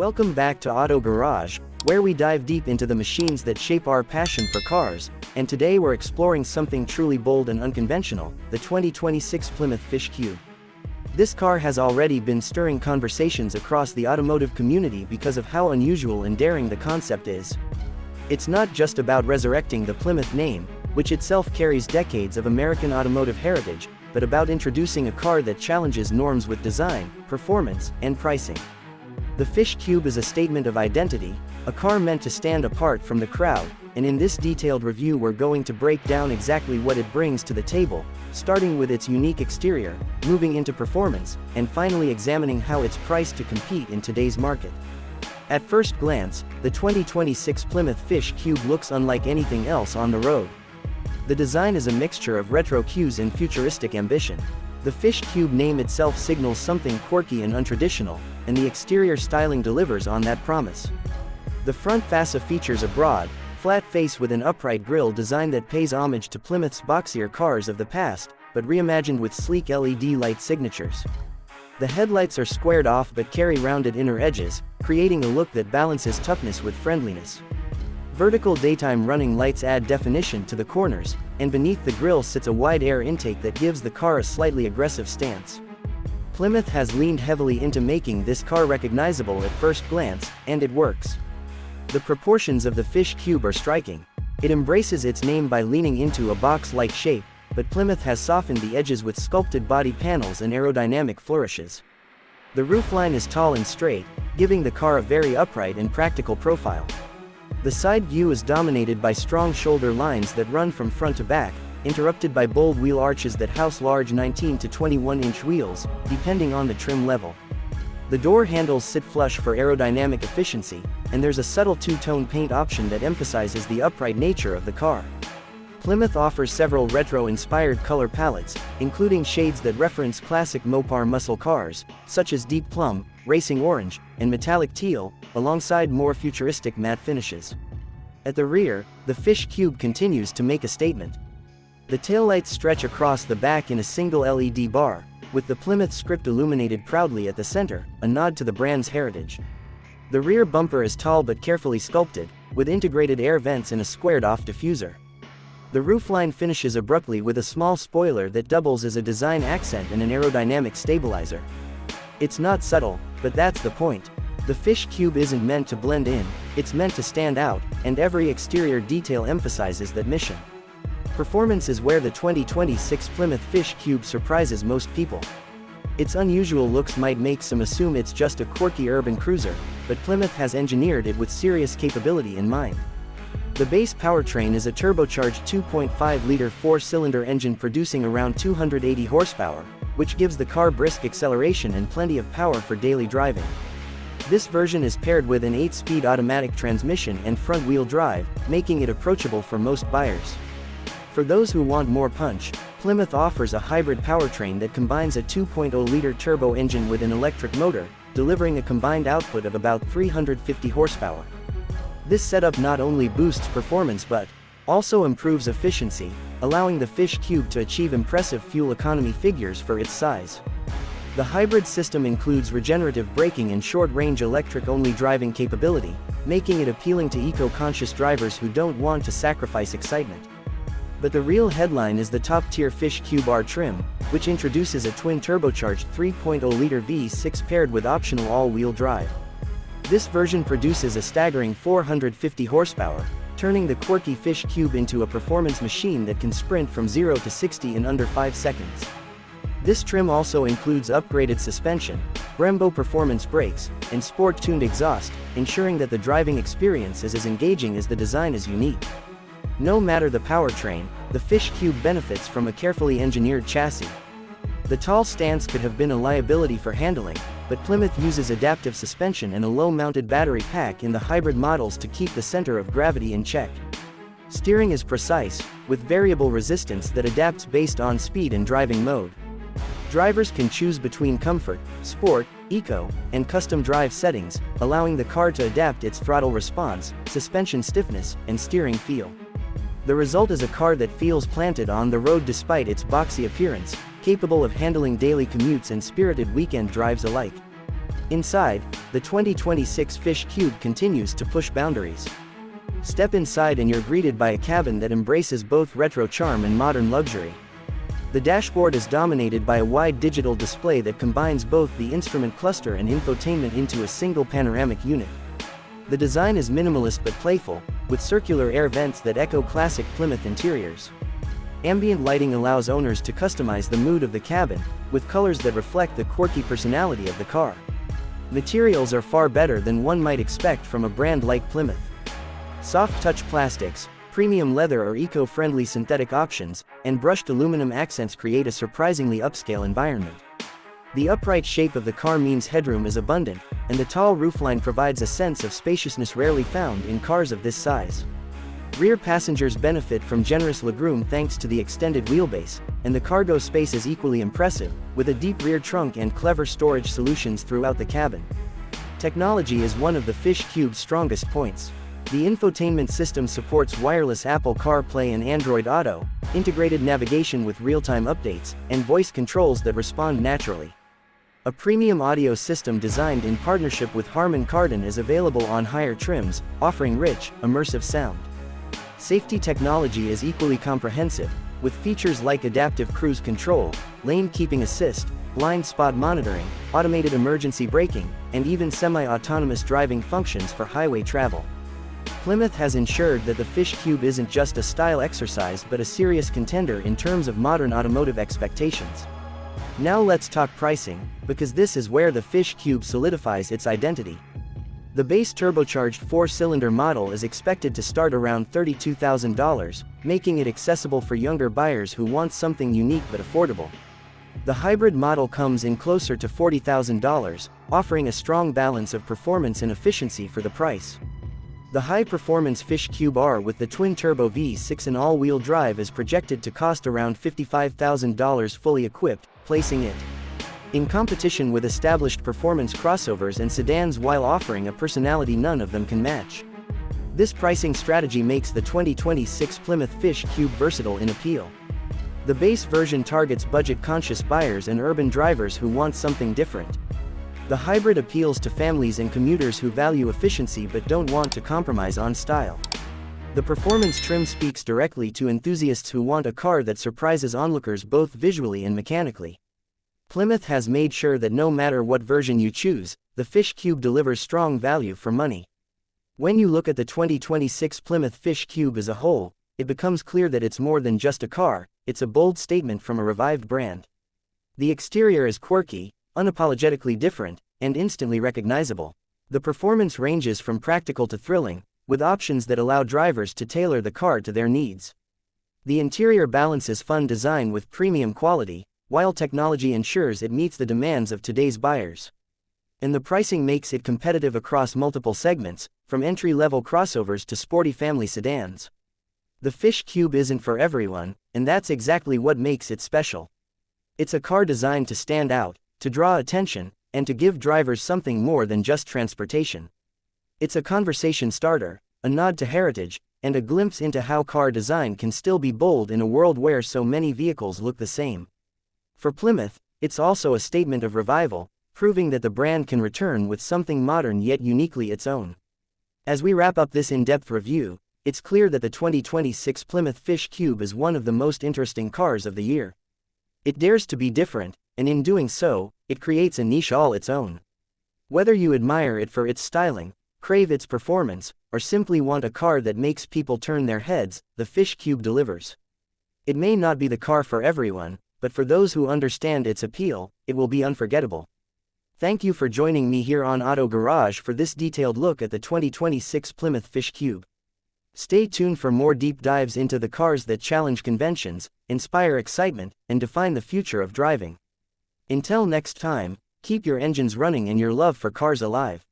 Welcome back to Auto Garage, where we dive deep into the machines that shape our passion for cars, and today we're exploring something truly bold and unconventional, the 2026 Plymouth Fish Cube. This car has already been stirring conversations across the automotive community because of how unusual and daring the concept is. It's not just about resurrecting the Plymouth name, which itself carries decades of American automotive heritage, but about introducing a car that challenges norms with design, performance, and pricing. The Fish Cube is a statement of identity, a car meant to stand apart from the crowd, and in this detailed review we're going to break down exactly what it brings to the table, starting with its unique exterior, moving into performance, and finally examining how it's priced to compete in today's market. At first glance, the 2026 Plymouth Fish Cube looks unlike anything else on the road. The design is a mixture of retro cues and futuristic ambition. The Fish Cube name itself signals something quirky and untraditional, and the exterior styling delivers on that promise. The front fascia features a broad, flat face with an upright grille design that pays homage to Plymouth's boxier cars of the past, but reimagined with sleek LED light signatures. The headlights are squared off but carry rounded inner edges, creating a look that balances toughness with friendliness. Vertical daytime running lights add definition to the corners, and beneath the grille sits a wide air intake that gives the car a slightly aggressive stance. Plymouth has leaned heavily into making this car recognizable at first glance, and it works. The proportions of the Fish Cube are striking. It embraces its name by leaning into a box-like shape, but Plymouth has softened the edges with sculpted body panels and aerodynamic flourishes. The roofline is tall and straight, giving the car a very upright and practical profile. The side view is dominated by strong shoulder lines that run from front to back, interrupted by bold wheel arches that house large 19 to 21-inch wheels, depending on the trim level. The door handles sit flush for aerodynamic efficiency, and there's a subtle two-tone paint option that emphasizes the upright nature of the car. Plymouth offers several retro-inspired color palettes, including shades that reference classic Mopar muscle cars, such as deep plum, racing orange, and metallic teal, alongside more futuristic matte finishes. At the rear, the Fish Cube continues to make a statement. The taillights stretch across the back in a single LED bar, with the Plymouth script illuminated proudly at the center, a nod to the brand's heritage. The rear bumper is tall but carefully sculpted, with integrated air vents and a squared-off diffuser. The roofline finishes abruptly with a small spoiler that doubles as a design accent and an aerodynamic stabilizer. It's not subtle, but that's the point. The Fish Cube isn't meant to blend in, it's meant to stand out, and every exterior detail emphasizes that mission. Performance is where the 2026 Plymouth Fish Cube surprises most people. Its unusual looks might make some assume it's just a quirky urban cruiser, but Plymouth has engineered it with serious capability in mind. The base powertrain is a turbocharged 2.5-liter four-cylinder engine producing around 280 horsepower, which gives the car brisk acceleration and plenty of power for daily driving. This version is paired with an 8-speed automatic transmission and front-wheel drive, making it approachable for most buyers. For those who want more punch, Plymouth offers a hybrid powertrain that combines a 2.0-liter turbo engine with an electric motor, delivering a combined output of about 350 horsepower. This setup not only boosts performance but also improves efficiency, allowing the Fish Cube to achieve impressive fuel economy figures for its size. The hybrid system includes regenerative braking and short-range electric-only driving capability, making it appealing to eco-conscious drivers who don't want to sacrifice excitement. But the real headline is the top-tier Fish Cube R trim, which introduces a twin-turbocharged 3.0-liter V6 paired with optional all-wheel drive. This version produces a staggering 450 horsepower, turning the quirky Fish Cube into a performance machine that can sprint from 0 to 60 in under 5 seconds. This trim also includes upgraded suspension, Brembo performance brakes, and sport-tuned exhaust, ensuring that the driving experience is as engaging as the design is unique. No matter the powertrain, the Fish Cube benefits from a carefully engineered chassis. The tall stance could have been a liability for handling, but Plymouth uses adaptive suspension and a low-mounted battery pack in the hybrid models to keep the center of gravity in check. Steering is precise, with variable resistance that adapts based on speed and driving mode. Drivers can choose between comfort, sport, eco, and custom drive settings, allowing the car to adapt its throttle response, suspension stiffness, and steering feel. The result is a car that feels planted on the road despite its boxy appearance, capable of handling daily commutes and spirited weekend drives alike. Inside, the 2026 Fish Cube continues to push boundaries. Step inside and you're greeted by a cabin that embraces both retro charm and modern luxury. The dashboard is dominated by a wide digital display that combines both the instrument cluster and infotainment into a single panoramic unit. The design is minimalist but playful, with circular air vents that echo classic Plymouth interiors. Ambient lighting allows owners to customize the mood of the cabin, with colors that reflect the quirky personality of the car. Materials are far better than one might expect from a brand like Plymouth. Soft touch plastics, premium leather or eco-friendly synthetic options, and brushed aluminum accents create a surprisingly upscale environment. The upright shape of the car means headroom is abundant, and the tall roofline provides a sense of spaciousness rarely found in cars of this size. Rear passengers benefit from generous legroom thanks to the extended wheelbase, and the cargo space is equally impressive, with a deep rear trunk and clever storage solutions throughout the cabin. Technology is one of the Fish Cube's strongest points. The infotainment system supports wireless Apple CarPlay and Android Auto, integrated navigation with real-time updates, and voice controls that respond naturally. A premium audio system designed in partnership with Harman Kardon is available on higher trims, offering rich, immersive sound. Safety technology is equally comprehensive, with features like adaptive cruise control, lane keeping assist, blind spot monitoring, automated emergency braking, and even semi-autonomous driving functions for highway travel. Plymouth has ensured that the Fish Cube isn't just a style exercise but a serious contender in terms of modern automotive expectations. Now let's talk pricing, because this is where the Fish Cube solidifies its identity. The base turbocharged 4-cylinder model is expected to start around $32,000, making it accessible for younger buyers who want something unique but affordable. The hybrid model comes in closer to $40,000, offering a strong balance of performance and efficiency for the price. The high-performance Fish Cube R with the twin-turbo V6 and all-wheel drive is projected to cost around $55,000 fully equipped, placing it in competition with established performance crossovers and sedans while offering a personality none of them can match. This pricing strategy makes the 2026 Plymouth Fish Cube versatile in appeal. The base version targets budget-conscious buyers and urban drivers who want something different. The hybrid appeals to families and commuters who value efficiency but don't want to compromise on style. The performance trim speaks directly to enthusiasts who want a car that surprises onlookers both visually and mechanically. Plymouth has made sure that no matter what version you choose, the Fish Cube delivers strong value for money. When you look at the 2026 Plymouth Fish Cube as a whole, it becomes clear that it's more than just a car, it's a bold statement from a revived brand. The exterior is quirky, unapologetically different, and instantly recognizable. The performance ranges from practical to thrilling, with options that allow drivers to tailor the car to their needs. The interior balances fun design with premium quality, while technology ensures it meets the demands of today's buyers. And the pricing makes it competitive across multiple segments, from entry-level crossovers to sporty family sedans. The Fish Cube isn't for everyone, and that's exactly what makes it special. It's a car designed to stand out, to draw attention, and to give drivers something more than just transportation. It's a conversation starter, a nod to heritage, and a glimpse into how car design can still be bold in a world where so many vehicles look the same. For Plymouth, it's also a statement of revival, proving that the brand can return with something modern yet uniquely its own. As we wrap up this in-depth review, it's clear that the 2026 Plymouth Fish Cube is one of the most interesting cars of the year. It dares to be different, and in doing so, it creates a niche all its own. Whether you admire it for its styling, crave its performance, or simply want a car that makes people turn their heads, the Fish Cube delivers. It may not be the car for everyone, but for those who understand its appeal, it will be unforgettable. Thank you for joining me here on Auto Garage for this detailed look at the 2026 Plymouth Fish Cube. Stay tuned for more deep dives into the cars that challenge conventions, inspire excitement, and define the future of driving. Until next time, keep your engines running and your love for cars alive.